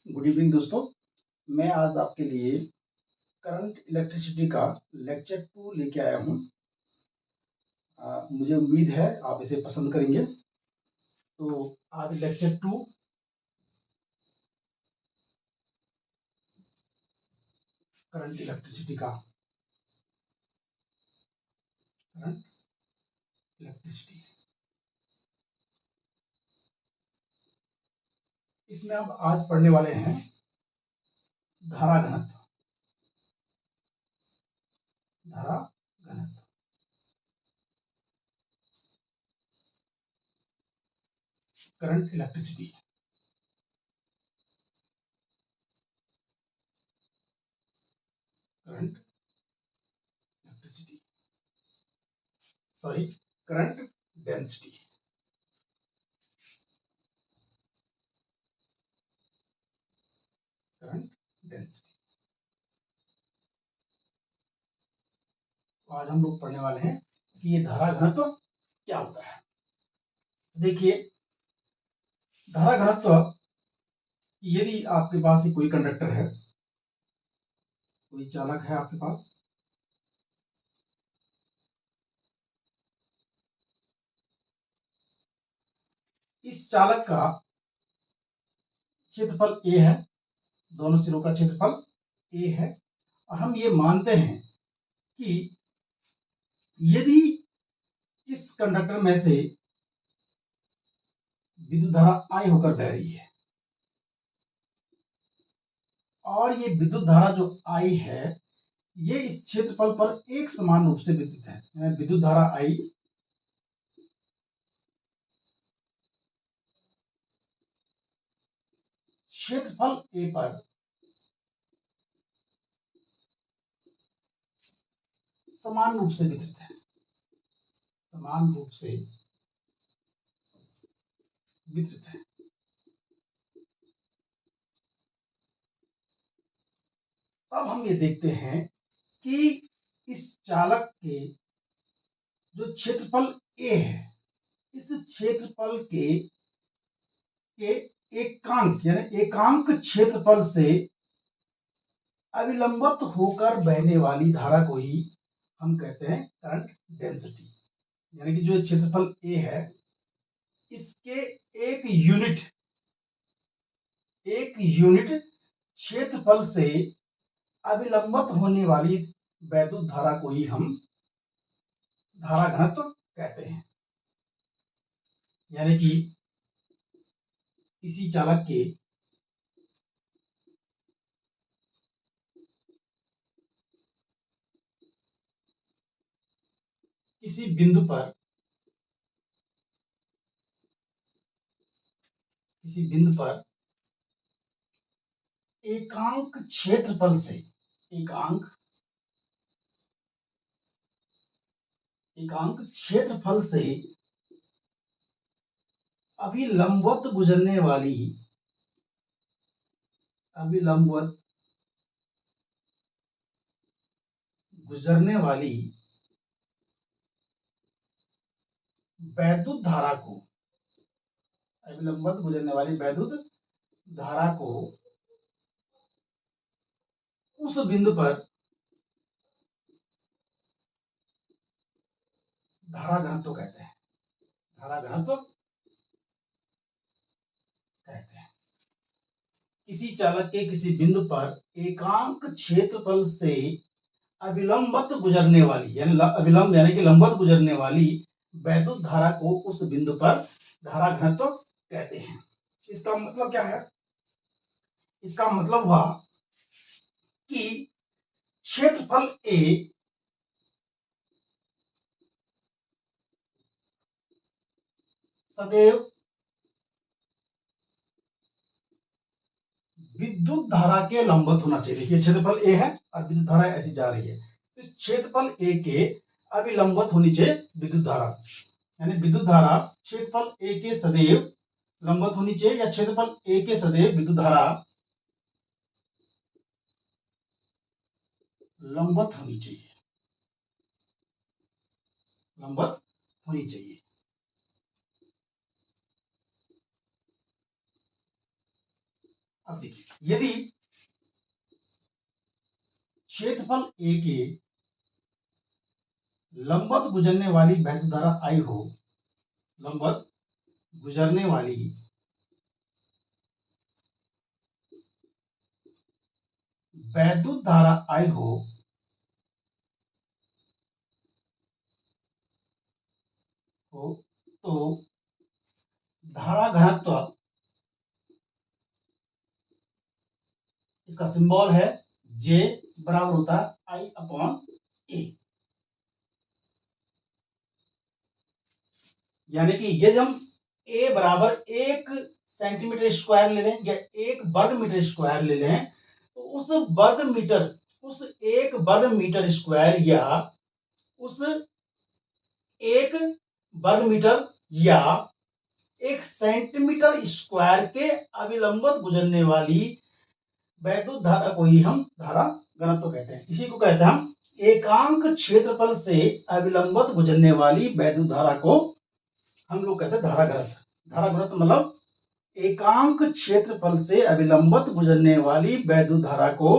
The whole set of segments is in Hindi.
गुड इवनिंग दोस्तों। मैं आज आपके लिए करंट इलेक्ट्रिसिटी का लेक्चर 2 लेके आया हूँ। मुझे उम्मीद है आप इसे पसंद करेंगे। तो आज लेक्चर 2 करंट इलेक्ट्रिसिटी का करंट इलेक्ट्रिसिटी इसमें हम आज पढ़ने वाले हैं धारा घनत्व। धारा घनत्व current electricity current electricity sorry current density. Current density आज हम लोग पढ़ने वाले हैं कि ये धारा घनत्व क्या होता है। देखिए, धारा घनत्व, यदि आपके पास कोई कंडक्टर है, कोई चालक है आपके पास, इस चालक का क्षेत्रफल ए है, दोनों सिरों का क्षेत्रफल ए है, और हम ये मानते हैं कि यदि इस कंडक्टर में से विद्युत धारा I होकर बह रही है और ये विद्युत धारा जो I है ये इस क्षेत्रफल पर एक समान रूप से वितरित है। विद्युत धारा I क्षेत्रफल A पर समान रूप से वितरित है। समान रूप से वितरित है। अब हम ये देखते हैं कि इस चालक के जो क्षेत्रफल A है, इस क्षेत्रफल के एकांक यानी एकांक क्षेत्रफल से अविलंबित होकर बहने वाली धारा को ही हम कहते हैं करंट डेंसिटी। यानी कि जो क्षेत्रफल A है इसके एक यूनिट क्षेत्रफल से अविलंबित होने वाली वैद्युत धारा को ही हम धारा घनत्व कहते हैं। यानी कि किसी चालक के किसी बिंदु पर एकांक क्षेत्रफल से एकांक क्षेत्रफल से अभिलंबवत गुजरने वाली वैद्युत धारा को अविलंबित गुजरने वाली वैद्युत धारा को उस बिंदु पर धारा घनत्व कहते हैं। धारा घनत्व कहते हैं किसी चालक के किसी बिंदु पर एकांक क्षेत्रफल से अविलंबित गुजरने वाली यानी कि लंबवत गुजरने वाली वैद्युत धारा को उस बिंदु पर धारा घनत्व कहते हैं। इसका मतलब क्या है? इसका मतलब हुआ कि क्षेत्रफल A सदैव विद्युत धारा के लंबवत होना चाहिए। देखिए, क्षेत्रफल A है और विद्युत धारा ऐसी जा रही है, इस क्षेत्रफल A के अभिलंबवत होनी चाहिए विद्युत धारा। यानी विद्युत धारा क्षेत्रफल A के सदैव लंबवत होनी चाहिए, या क्षेत्रफल A के सदैव विद्युत धारा लंबवत होनी चाहिए। लंबवत होनी चाहिए। अब देखिए, यदि क्षेत्रफल ए के लंबवत गुजरने वाली वैद्युत धारा आई हो, लंबवत गुजरने वाली वैद्युत धारा आई हो, तो धारा घनत्व, इसका सिंबल है J, बराबर होता है I/A। यानी कि यदि हम A बराबर 1 सेंटीमीटर स्क्वायर ले लें या 1 वर्ग मीटर स्क्वायर ले लें, तो उस 1 वर्ग मीटर स्क्वायर या उस 1 वर्ग मीटर या 1 सेंटीमीटर स्क्वायर के अविलंबित गुजरने वाली वैद्युत धारा को ही हम धारा घनत्व कहते हैं। इसी को कहते हैं हम एकांक क्षेत्रफल से अविलंबित गुजरने वाली वैद्युत धारा को हम लोग कहते हैं धारा घनत्व। धारा घनत्व मतलब एकांक क्षेत्रफल से अविलंबित गुजरने वाली वैद्युत धारा को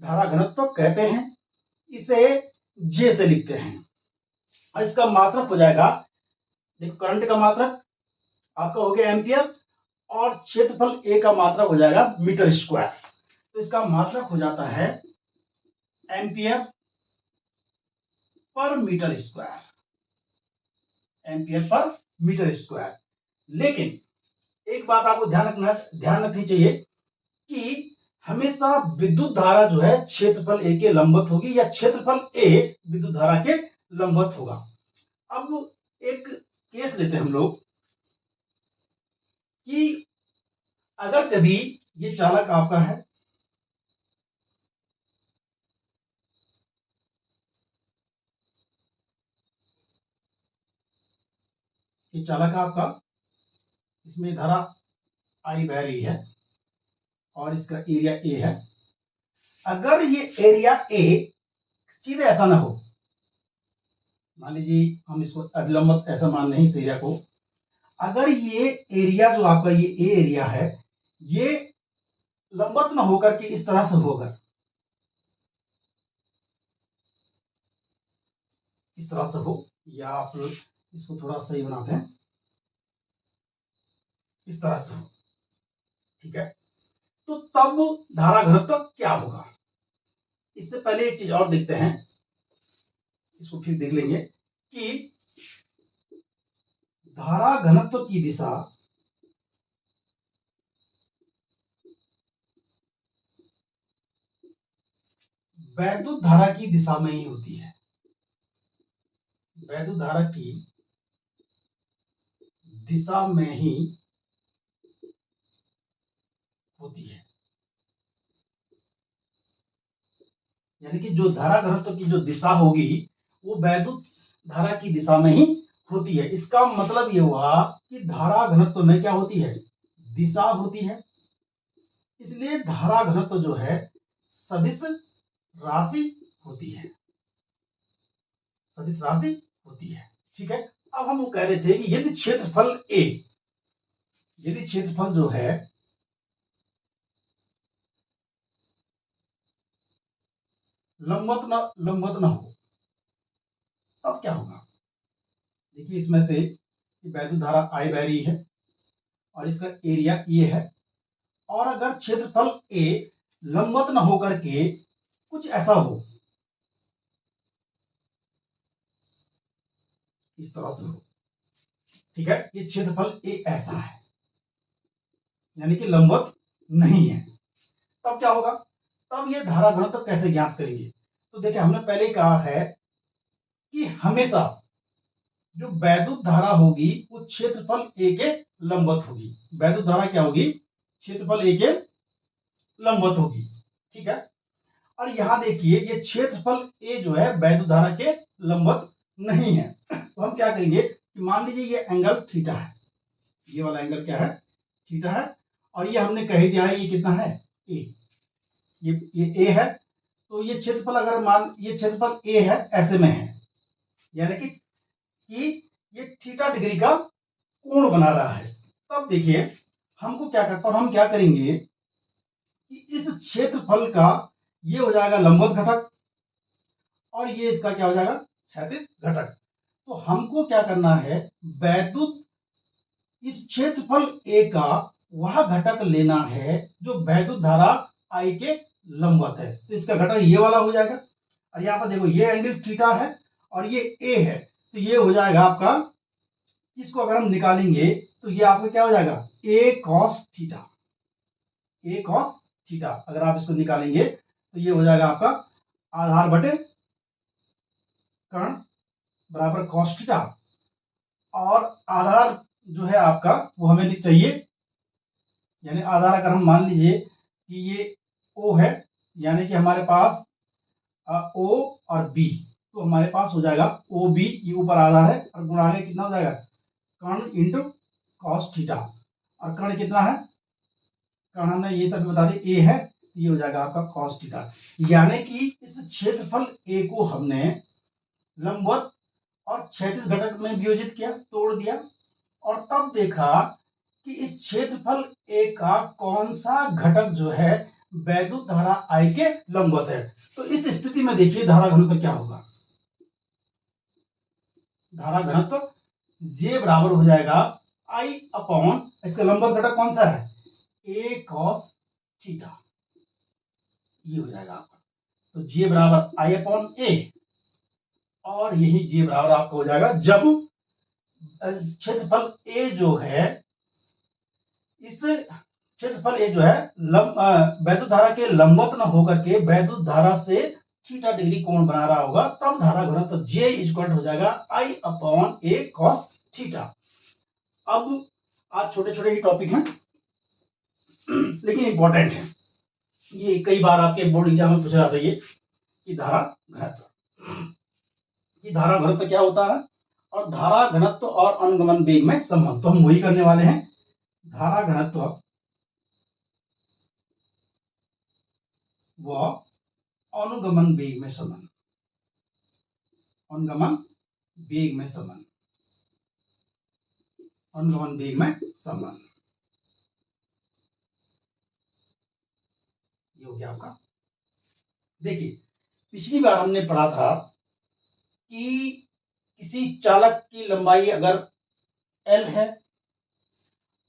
धारा घनत्व कहते हैं। इसे J से लिखते हैं और इसका मात्रक हो जाएगा, देखो करंट का मात्रक आपका हो गया एम्पियर और क्षेत्रफल A का मात्रक हो जाएगा मीटर स्क्वायर। तो इसका मात्रक हो जाता है ampere per metre square, ampere per metre square. लेकिन एक बात आपको ध्यान रखनी चाहिए कि हमेशा विद्युत धारा जो है क्षेत्रफल A के लंबवत होगी या क्षेत्रफल A विद्युत धारा के लंबवत होगा। अब एक केस लेते हैं हम लोग कि अगर कभी ये चालक आपका है, ये चालक आपका, इसमें धारा I बह रही है और इसका एरिया A है। अगर ये एरिया A सीधे ऐसा ना हो, मान लीजिए हम इसको अविलंबित ऐसा मान लें इस एरिया को, अगर ये एरिया जो आपका ये ए एरिया है ये लंबवत ना होकर के इस तरह से होगा, इस तरह से हो, या आप इसको थोड़ा सही बनाते हैं, इस तरह से हो, ठीक है, तो तब धारा घनत्व क्या होगा। इससे पहले एक चीज और देखते हैं, इसको फिर देख लेंगे कि धारा घनत्व की दिशा वैद्युत धारा की दिशा में ही होती है, वैद्युत धारा की दिशा में ही होती है। यानी कि जो धारा घनत्व की जो दिशा होगी वो वैद्युत धारा की दिशा में ही होती है। इसका मतलब ये हुआ कि धारा घनत्व में क्या होती है, दिशा होती है। इसलिए धारा घनत्व जो है सदिश राशि होती है, सदिश राशि होती है, ठीक है। अब हम वो कह रहे थे कि यदि क्षेत्रफल A, यदि क्षेत्रफल जो है लंबवत न हो, तब क्या होगा। देखिए इसमें से वैद्युत धारा I बह रही है और इसका एरिया ये है, और अगर क्षेत्रफल A लंबवत न होकर के कुछ ऐसा हो, इस तरह से हो, ठीक है, ये क्षेत्रफल A ऐसा है यानी कि लंबवत नहीं है, तब क्या होगा, तब ये धारा घनत्व कैसे ज्ञात करेंगे। तो देखिए हमने पहले कहा है कि हमेशा जो वैद्युत धारा होगी वो क्षेत्रफल A के लंबवत होगी। वैद्युत धारा क्या होगी, क्षेत्रफल A के लंबवत होगी, ठीक है। और यहां देखिए ये क्षेत्रफल A जो है वैद्युत धारा के लंबवत नहीं है। तो हम क्या करेंगे कि मान लीजिए ये एंगल थीटा है, ये वाला एंगल क्या है, थीटा है, और ये हमने कह दिया है ये कितना है, A, ये A है। तो ये क्षेत्रफल अगर मान ये क्षेत्रफल A है, ऐसे में है, यानी कि ये थीटा डिग्री का कोण बना रहा है। तब देखिए हमको क्या करता, और हम क्या करेंगे कि इस क्षेत्रफल का ये हो जाएगा लंबवत घटक और ये इसका क्या हो जाएगा क्षैतिज घटक। तो हमको क्या करना है, वैद्युत इस क्षेत्रफल ए का वह घटक लेना है जो वैद्युत धारा I के लंबवत है। तो इसका घटक ये वाला हो जाएगा और यहाँ पर देखो ये एंगल थीटा है और ये ए है, तो ये हो जाएगा आपका, इसको अगर हम निकालेंगे तो ये आपका क्या हो जाएगा ए कॉस थीटा। ए कॉस थीटा अगर आप इसको निकालेंगे तो ये हो जाएगा आपका आधार बटे कर्ण बराबर कॉस थीटा, और आधार जो है आपका वो हमें चाहिए, यानी आधार अगर हम मान लीजिए कि ये O है, यानी कि हमारे पास O और B, तो हमारे पास हो जाएगा OB, ये ऊपर आधार है और गुणा के कितना हो जाएगा कर्ण इंटू कॉस थीटा, और कर्ण कितना है, कर्ण हमने ये सब बता दिए A है, ये हो जाएगा आपका कॉस थीटा। यानी कि इस क्षेत्रफल A को हमने लंबवत और क्षैतिज घटक में वियोजित किया, तोड़ दिया, और तब देखा कि इस क्षेत्रफल ए का कौन सा घटक जो है वैद्युत धारा I के लंबवत है। तो इस स्थिति में देखिए धारा घनत्व क्या होगा, धारा घनत्व J बराबर हो जाएगा I अपॉन, इसका लंबवत घटक कौन सा है A cos थीटा, ये हो जाएगा आपका। तो J बराबर I अपॉन A, और यही J बराबर आपका हो जाएगा जब क्षेत्रफल A जो है, इस क्षेत्रफल ए जो है वैद्युत धारा के लंबवत न होकर के वैद्युत धारा से थीटा डिग्री कोण बना रहा होगा, तब धारा घनत्व J इक्वल हो जाएगा I upon A cos theta. अब आज छोटे छोटे ही टॉपिक हैं लेकिन इंपॉर्टेंट है, ये कई बार आपके बोर्ड एग्जाम में पूछा जाता है ये कि धारा घनत्व, कि धारा घनत्व क्या होता है और धारा घनत्व और अनुगमन वेग में संबंध, तो हम वही करने वाले हैं। धारा घनत्व व अनुगमन वेग में संबंध, अनुगमन वेग में संबंध, अनुगमन वेग में संबंध, ये हो गया आपका। देखिए पिछली बार हमने पढ़ा था कि किसी चालक की लंबाई अगर L है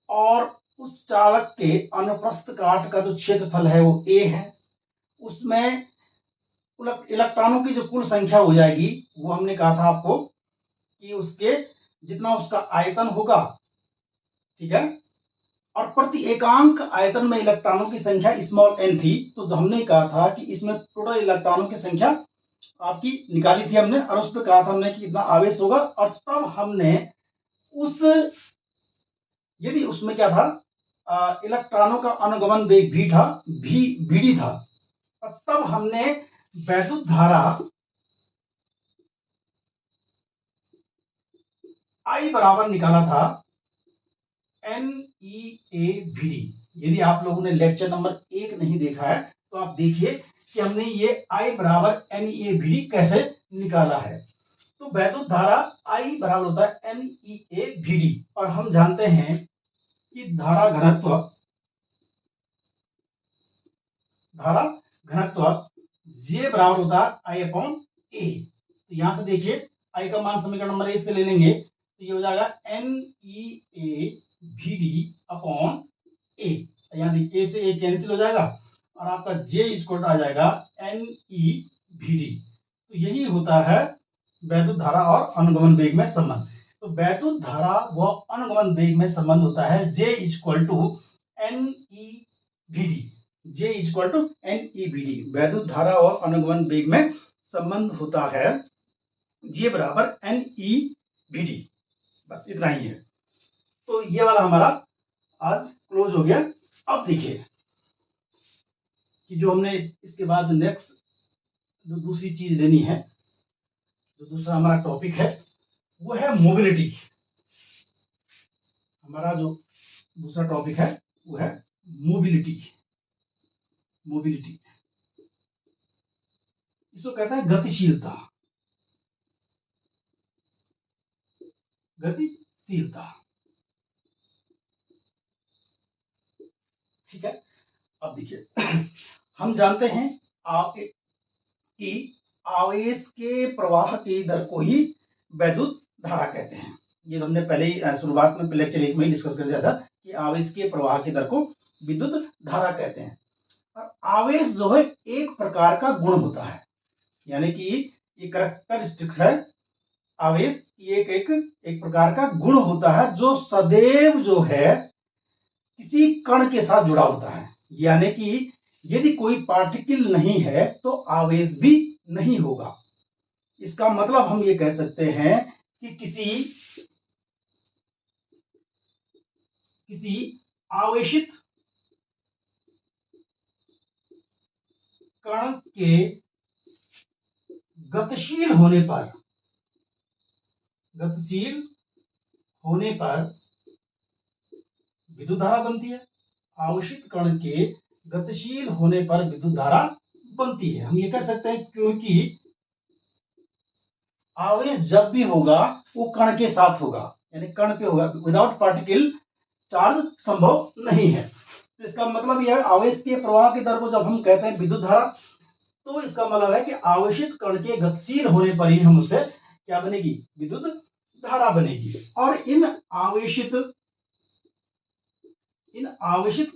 और उस चालक के अनुप्रस्थ काट का जो क्षेत्रफल है वो A है, उसमें इलेक्ट्रॉनों की जो कुल संख्या हो जाएगी वो हमने कहा था आपको कि उसके जितना उसका आयतन होगा, ठीक है, और प्रति एकांक आयतन में इलेक्ट्रॉनों की संख्या स्मॉल n थी, तो हमने कहा था कि इसमें टोटल इलेक्ट्रॉनों की संख्या आपकी निकाली थी हमने, और उस पर कहा था हमने कि कितना आवेश होगा, और तब हमने उस, यदि उसमें क्या था इलेक्ट्रॉनों का अनुगमन वेग भी था, Vd था, और तब हमने वैद्युत धारा I बराबर निकाला था NeAVd। यदि आप लोगों ने लेक्चर नंबर 1 नहीं देखा है तो आप देखिए कि हमने ये I बराबर NeAVd कैसे निकाला है। तो वैद्युत धारा I बराबर होता है NeAVd, और हम जानते हैं कि धारा घनत्व J बराबर होता है I अपॉन A। तो यहां से देखिए I का मान समीकरण नंबर 1 से ले लेंगे तो ये हो जाएगा NeAVd अपॉन A, यहाँ देखिए A से A कैंसिल हो जाएगा और आपका J इक्वल आ जाएगा NeVd। तो यही होता है वैद्युत धारा और अनुगमन वेग में संबंध। तो वैद्युत धारा व अनुगमन वेग में संबंध होता है J equal to NeVd, J equal to NeVd, वैद्युत धारा और अनुगमन वेग में संबंध होता है J बराबर NeVd। बस इतना ही है। तो ये वाला हमारा आज क्लोज हो गया। अब देखिए कि जो हमने इसके बाद नेक्स्ट जो दूसरी चीज लेनी है, जो दूसरा हमारा टॉपिक है वो है मोबिलिटी। हमारा जो दूसरा टॉपिक है वो है मोबिलिटी। मोबिलिटी इसको कहता है गतिशीलता, गतिशीलता, ठीक है। अब देखिए हम जानते हैं आप कि आवेश के प्रवाह की दर को ही वैद्युत धारा कहते हैं। ये तो हमने पहले ही शुरुआत में लेक्चर 1 में डिस्कस कर दिया था कि आवेश के प्रवाह की दर को विद्युत धारा कहते हैं। और आवेश जो है एक प्रकार का गुण होता है, यानी कि ये कैरेक्टरिस्टिक्स है। आवेश ये एक प्रकार का गुण होता है जो सदैव जो है किसी कण के साथ जुड़ा होता है, यानी कि यदि कोई पार्टिकल नहीं है तो आवेश भी नहीं होगा। इसका मतलब हम ये कह सकते हैं कि किसी आवेशित कण के गतिशील होने पर विद्युत धारा बनती है। आवेशित कण के गतिशील होने पर विद्युत धारा बनती है। हम ये कह सकते हैं क्योंकि आवेश जब भी होगा वो कण के साथ होगा, यानी कण पे होगा, विदाउट पार्टिकल चार्ज संभव नहीं है। तो इसका मतलब यह है आवेश के प्रवाह की दर को जब हम कहते हैं विद्युत धारा, तो इसका मतलब है कि आवेशित कण के गतिशील होने पर ही हम उसे क्या बनेगी, विद्युत धारा बनेगी। और इन आवेशित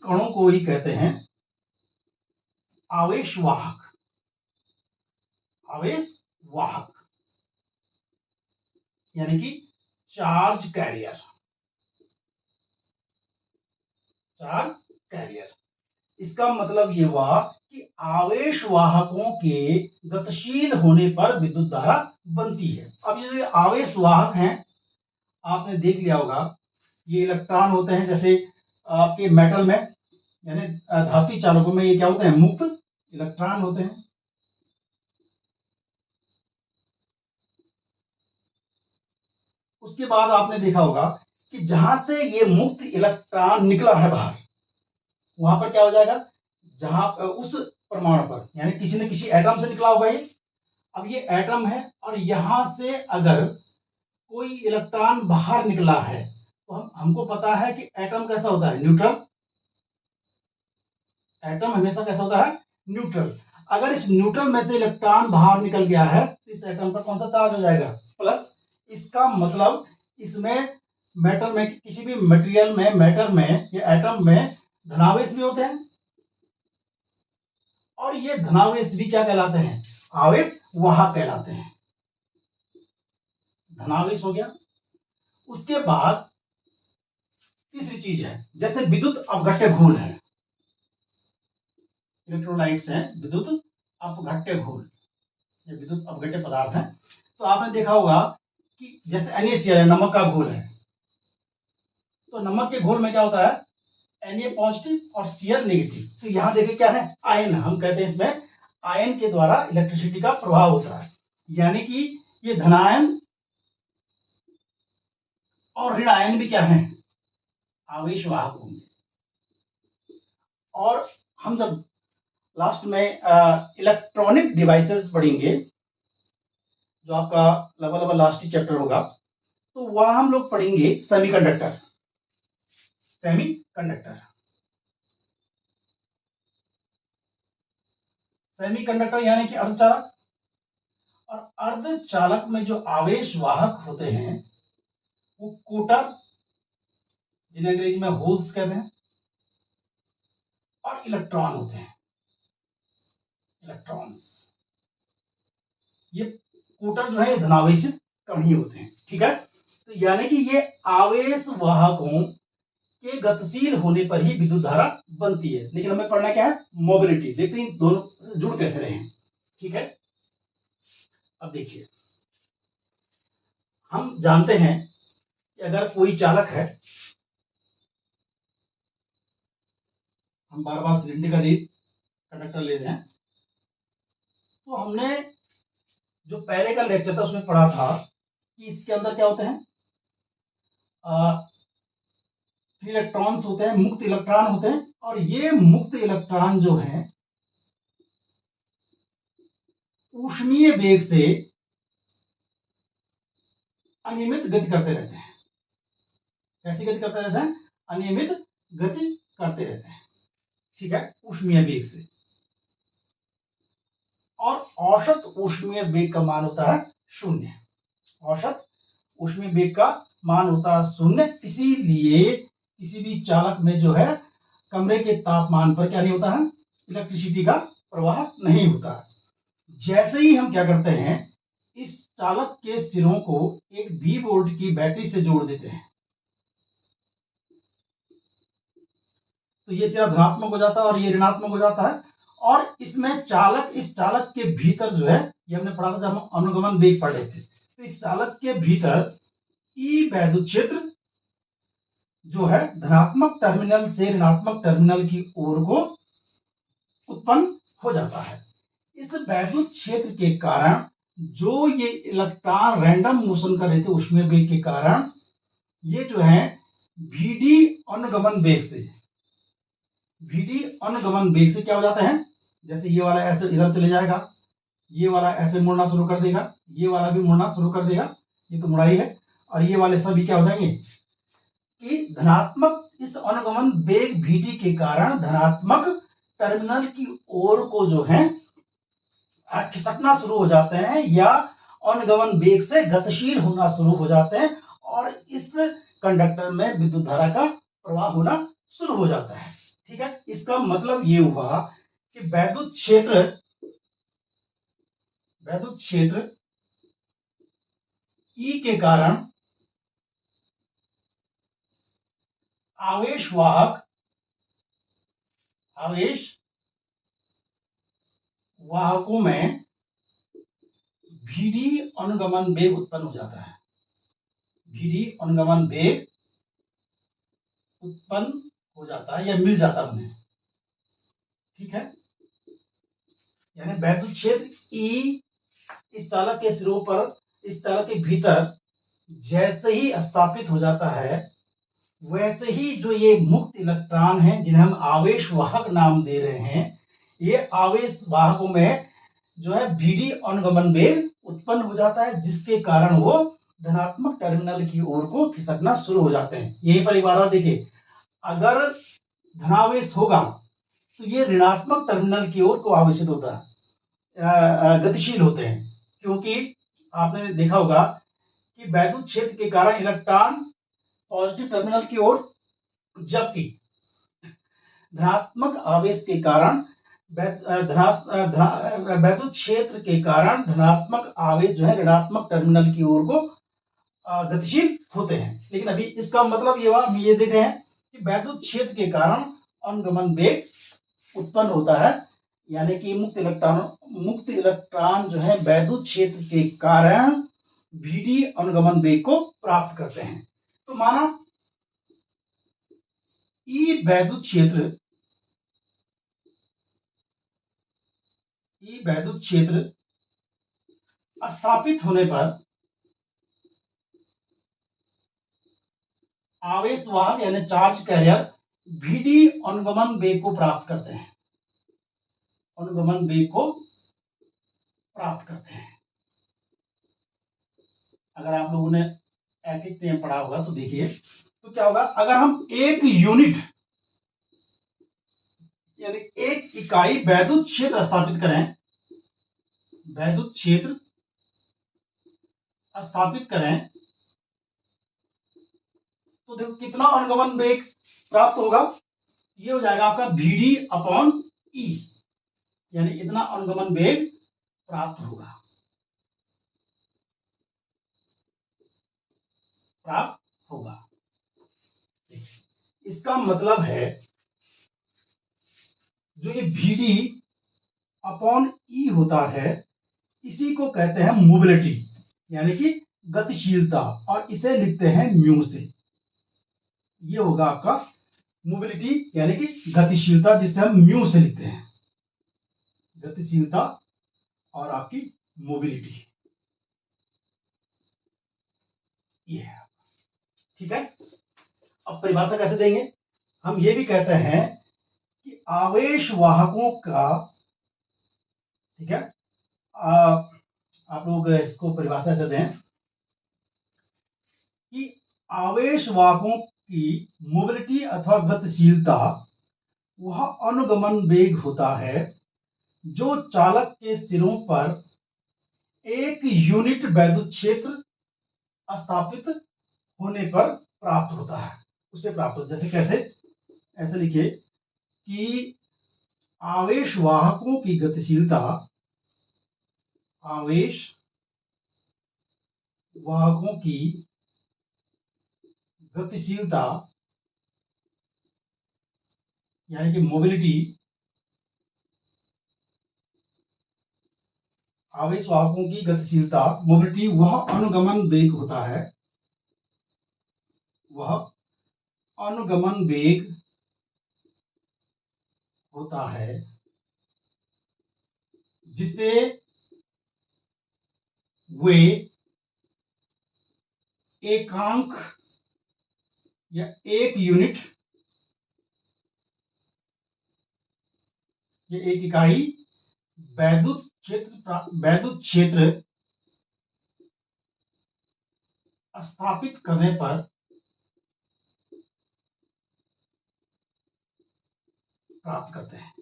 कणों को ही कहते हैं आवेशवाहक। यानी कि चार्ज कैरियर। इसका मतलब ये हुआ कि आवेश वाहकों के गतिशील होने पर विद्युत धारा बनती है। अब ये जो आवेश वाहक हैं आपने देख लिया होगा, ये इलेक्ट्रॉन होते हैं, जैसे आपके मेटल में यानी धातु चालकों में ये क्या होते हैं, मुक्त इलेक्ट्रॉन होते हैं। उसके बाद आपने देखा होगा कि जहां से ये मुक्त इलेक्ट्रॉन निकला है बाहर, वहां पर क्या हो जाएगा, जहां उस परमाणु पर यानी किसी न किसी एटम से निकला होगा ये। अब ये एटम है और यहां से अगर कोई इलेक्ट्रॉन बाहर निकला है तो हमको पता है कि एटम कैसा होता है, न्यूट्रल। एटम हमेशा कैसा होता है, न्यूट्रल। अगर इस न्यूट्रल में से इलेक्ट्रॉन बाहर निकल गया है तो इस एटम पर कौन सा चार्ज हो जाएगा, प्लस। इसका मतलब इसमें मेटल में, किसी भी मटेरियल में, मैटर में या एटम में धनावेश भी होते हैं, और ये धनावेश भी क्या कहलाते हैं, आवेश वाहक कहलाते हैं। धनावेश हो गया। उसके बाद तीसरी चीज है, जैसे विद्युत अपघट्य घोल है, इलेक्ट्रोलाइट्स हैं विद्युत अपघट्य घोल, ये विद्युत अपघट्य पदार्थ हैं। तो आपने देखा होगा कि जैसे NaCl है, नमक का घोल है, तो नमक के घोल में क्या होता है, Na पॉजिटिव और Cl नेगेटिव। तो यहां देखिए क्या है, आयन। हम कहते हैं इसमें आयन के द्वारा इलेक्ट्रिसिटी का प्रभाव होता है, यानी कि ये धनायन और ऋण आयन भी क्या है, आवेश वाहक होंगे। और हम जब लास्ट में इलेक्ट्रॉनिक डिवाइसेस पढ़ेंगे, जो आपका लगभग लास्ट ही चैप्टर होगा, तो वहां हम लोग पढ़ेंगे सेमीकंडक्टर। सेमीकंडक्टर यानी कि अर्धचालक। और अर्धचालक में जो आवेश वाहक होते हैं वो कोटर, जिन्हें अंग्रेजी में होल्स कहते हैं, और इलेक्ट्रॉन होते हैं, इलेक्ट्रॉन्स। ये कोटर जो है धनावेशित कण ही होते हैं, ठीक है। तो यानी कि ये आवेश वाहकों के गतिशील होने पर ही विद्युत धारा बनती है। लेकिन हमें पढ़ना क्या है, मोबिलिटी। देखते हैं दोनों जुड़ कैसे रहे हैं, ठीक है। अब देखिए, हम जानते हैं कि अगर कोई चालक है, हम बार बार सिलेंडर का कंडक्टर ले रहे हैं, तो हमने जो पहले का लेक्चर था उसमें पढ़ा था कि इसके अंदर क्या होते हैं, फ्री इलेक्ट्रॉन्स होते हैं, मुक्त इलेक्ट्रॉन होते हैं। और ये मुक्त इलेक्ट्रॉन जो हैं ऊष्मीय वेग से अनियमित गति करते रहते हैं। कैसी गति करते रहते हैं, अनियमित गति करते रहते हैं, ठीक है, ऊष्मीय वेग से। और औसत ऊष्मीय वेग का मान होता है शून्य। औसत ऊष्मीय वेग का मान होता है शून्य। इसीलिए किसी भी चालक में जो है कमरे के तापमान पर क्या नहीं होता है, इलेक्ट्रिसिटी का प्रवाह नहीं होता है। जैसे ही हम क्या करते हैं, इस चालक के सिरों को एक 20 वोल्ट की बैटरी से जोड़ देते हैं, तो ये सिरा धनात्मक हो जाता है और ये ऋणात्मक हो जाता है। और इसमें इस चालक के भीतर जो है, ये हमने पढ़ा था जब हम अनुगमन वेग पढ़ रहे थे, तो इस चालक के भीतर ई वैद्युत क्षेत्र जो है धनात्मक टर्मिनल से ऋणात्मक टर्मिनल की ओर को उत्पन्न हो जाता है। इस वैद्युत क्षेत्र के कारण जो ये इलेक्ट्रॉन रैंडम मोशन कर रहे थे ऊष्मीय वेग के कारण, ये जो है भीडी अनुगमन वेग से क्या हो जाते हैं, जैसे ये वाला ऐसे इधर चले जाएगा, ये वाला ऐसे मुड़ना शुरू कर देगा, ये वाला भी मुड़ना शुरू कर देगा, ये तो मुड़ाई है, और ये वाले सभी क्या हो जाएंगे कि धनात्मक इस अनुगमन वेग भीडी के कारण धनात्मक टर्मिनल की ओर को जो है खिसकना शुरू हो जाते हैं, या अनुगमन वेग से गतिशील होना शुरू हो जाते हैं, और इस कंडक्टर में विद्युत धारा का प्रवाह होना शुरू हो जाता है। ठीक है, इसका मतलब ये हुआ कि वैद्युत क्षेत्र ई के कारण आवेश वाहकों में भीडी अनुगमन वेग उत्पन्न हो जाता है। भीडी अनुगमन वेग उत्पन्न हो जाता है या मिल जाता है उन्हें। ठीक है, यानी वैद्युत क्षेत्र ई इस चालक के सिरों पर, इस चालक के भीतर जैसे ही स्थापित हो जाता है, वैसे ही जो ये मुक्त इलेक्ट्रॉन हैं जिन्हें हम आवेश वाहक नाम दे रहे हैं, ये आवेश वाहकों में जो है भीडी अनुगमन वेग उत्पन्न हो जाता है, जिसके कारण वो धनात्मक टर्मिनल की ओर को खिसकना शुरू हो जाते हैं। यहीं पर इबारत देखिए, अगर धनावेश होगा तो ये ऋणात्मक टर्मिनल की ओर को आवेशित होता है, गतिशील होते हैं, क्योंकि आपने देखा होगा कि वैद्युत क्षेत्र के कारण इलेक्ट्रॉन पॉजिटिव टर्मिनल की ओर, जबकि धनात्मक आवेश के कारण वैद्युत क्षेत्र के कारण धनात्मक आवेश जो है ऋणात्मक टर्मिनल की ओर को गतिशील होते हैं। लेकिन अभी इसका मतलब ये हुआ, हम ये देख रहे हैं कि वैद्युत क्षेत्र के कारण अनुगमन वेग उत्पन्न होता है, यानी कि मुक्त इलेक्ट्रॉन जो है वैद्युत क्षेत्र के कारण भीडी अनुगमन वेग को प्राप्त करते हैं। तो माना ई वैद्युत क्षेत्र स्थापित होने पर आवेश वाहक यानी चार्ज कैरियर भीडी अनुगमन वेग को प्राप्त करते हैं, अगर आप लोगों ने एक एक नियम पढ़ा होगा तो देखिए, तो क्या होगा, अगर हम एक यूनिट यानी एक इकाई वैद्युत क्षेत्र स्थापित करें, तो देखो कितना अनुगमन वेग प्राप्त होगा, ये हो जाएगा आपका Vd अपॉन ई, यानी इतना अनुगमन वेग प्राप्त होगा। इसका मतलब है जो ये Vd अपॉन ई होता है, इसी को कहते हैं मोबिलिटी, यानी कि गतिशीलता, और इसे लिखते हैं म्यू से। ये होगा आपका मोबिलिटी यानी कि गतिशीलता, जिसे हम म्यू से लिखते हैं, गतिशीलता और आपकी मोबिलिटी, ये है। ठीक है, अब परिभाषा कैसे देंगे, हम ये भी कहते हैं कि आवेश वाहकों का, ठीक है, आप लोग इसको परिभाषा से दें कि आवेश वाहकों की मोबिलिटी अथवा गतिशीलता वह अनुगमन वेग होता है जो चालक के सिरों पर एक यूनिट वैद्युत क्षेत्र स्थापित होने पर प्राप्त होता है, उससे प्राप्त होता है। जैसे कैसे, ऐसे लिखिए कि आवेश वाहकों की गतिशीलता, आवेश वाहकों की गतिशीलता यानी कि मोबिलिटी, आवेश वाहकों की गतिशीलता मोबिलिटी वह अनुगमन वेग होता है, वह अनुगमन वेग होता है जिसे वे एकांक या एक यूनिट या एक इकाई वैद्युत क्षेत्र स्थापित करने पर प्राप्त करते हैं,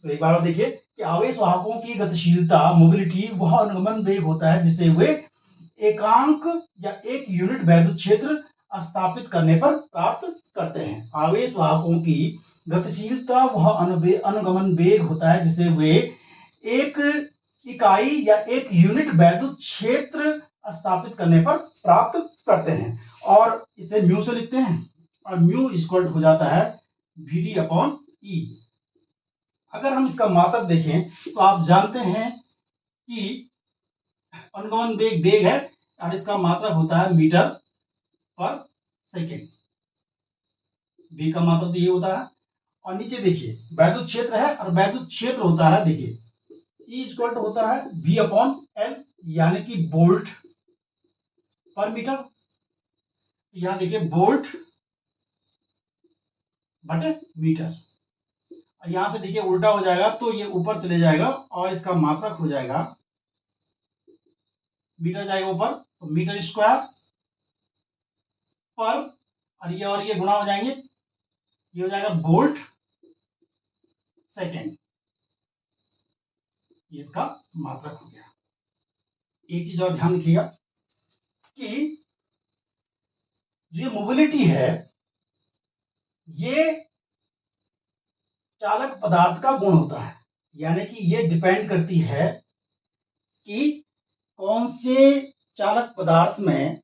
तो एक बार और देखिए कि आवेश वाहकों की गतिशीलता मोबिलिटी वह अनुगमन वेग होता है जिसे वे एकांक या एक यूनिट वैद्युत क्षेत्र स्थापित करने पर प्राप्त करते हैं। आवेश वाहकों की गतिशीलता वह अनुगमन वेग होता है जिसे वे एक इकाई या एक यूनिट वैद्युत क्षेत्र स्थापित करने पर प्राप्त करते हैं, और इसे म्यू से लिखते हैं, और म्यू इक्वल हो जाता है VD अपॉन E। अगर हम इसका मात्रक देखें तो आप जानते हैं कि अनुगमन वेग वेग है और इसका मात्रक होता है मीटर पर सेकेंड, v का मात्रक तो ये होता है। और नीचे देखिए वैद्युत क्षेत्र है, और वैद्युत क्षेत्र होता है, देखिए E इक्वल होता है V अपॉन L यानी कि वोल्ट पर मीटर। यहां देखिए वोल्ट बटे मीटर, यहां से देखिए उल्टा हो जाएगा तो ये ऊपर चले जाएगा और इसका मात्रक हो जाएगा मीटर, जाएगा ऊपर तो मीटर स्क्वायर पर, और ये गुणा हो जाएंगे, ये हो जाएगा वोल्ट सेकेंड, ये इसका मात्रक हो गया। एक चीज और ध्यान रखिएगा कि जो ये मोबिलिटी है ये चालक पदार्थ का गुण होता है, यानी कि ये डिपेंड करती है कि कौन से चालक पदार्थ में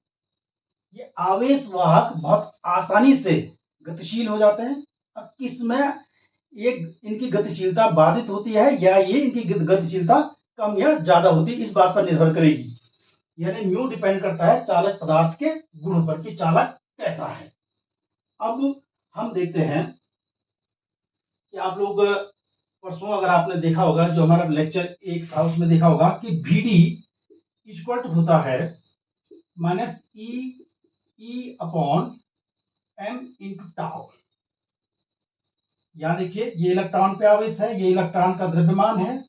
ये आवेश वाहक बहुत आसानी से गतिशील हो जाते हैं और किसमें एक इनकी गतिशीलता बाधित होती है या ये इनकी गतिशीलता कम या ज्यादा होती है, इस बात पर निर्भर करेगी। यानी म्यू डिपेंड करता है चालक पदार्थ के गुण पर कि चालक कैसा है। अब हम देखते हैं कि आप लोग परसों अगर आपने देखा होगा जो हमारा लेक्चर एक था उसमें देखा होगा कि VD इक्वल होता है minus e upon m into tau. यहां देखिए ये इलेक्ट्रॉन पे आवेश है, ये इलेक्ट्रॉन का द्रव्यमान है,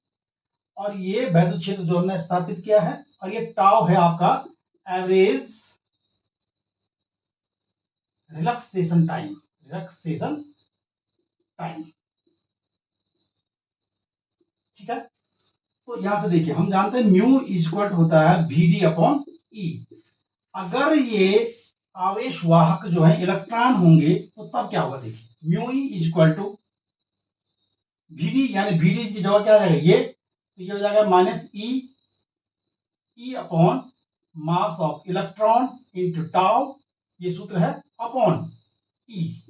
और ये वैद्युत क्षेत्र जो हमने स्थापित किया है, और ये टाउ है आपका एवरेज रिलैक्सेशन टाइम, ठीक है। तो यहां से देखिए हम जानते हैं म्यू इक्वल होता है VD अपॉन E। अगर ये आवेश वाहक जो है इलेक्ट्रॉन होंगे तो तब क्या होगा, देखिए mu e equal to VD, यानी VD की जगह क्या आ जाएगा ये, तो ये हो जाएगा minus e upon mass of electron into tau, ये सूत्र है अपॉन ई,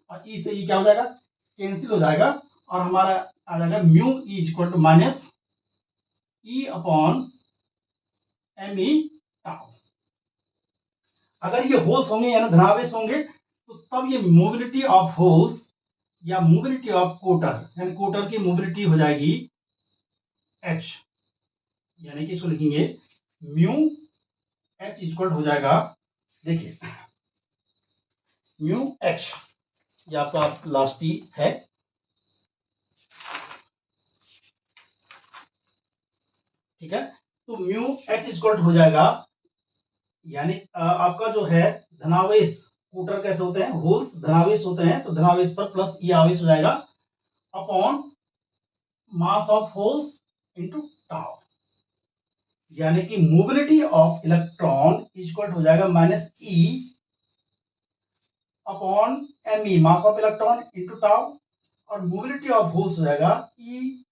और ई से ई क्या हो जाएगा कैंसिल हो जाएगा, और हमारा आ जाएगा mu e equal to minus e upon m e tau. अगर ये होल्स होंगे यानी धनावेश होंगे तो तब ये मोबिलिटी ऑफ होल्स या मोबिलिटी ऑफ कोटर, यानी कोटर की मोबिलिटी हो जाएगी H, यानी कि इसको लिखेंगे म्यू H इक्वल हो जाएगा, देखिए म्यू H, ये आपका लास्ट टी है, ठीक है। तो म्यू H इक्वल हो जाएगा, यानी आपका जो है धनावेश स्कूटर कैसे होते हैं, होल्स धनावेश होते हैं, तो धनावेश पर प्लस ई आवेश हो जाएगा upon mass of holes into tau, यानी कि मोबिलिटी ऑफ इलेक्ट्रॉन इक्वल हो जाएगा minus e upon m e mass of electron into tau, और मोबिलिटी ऑफ होल्स हो जाएगा e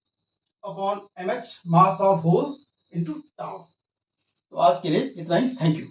upon m h mass of holes into tau. तो आज के लिए इतना ही, थैंक यू।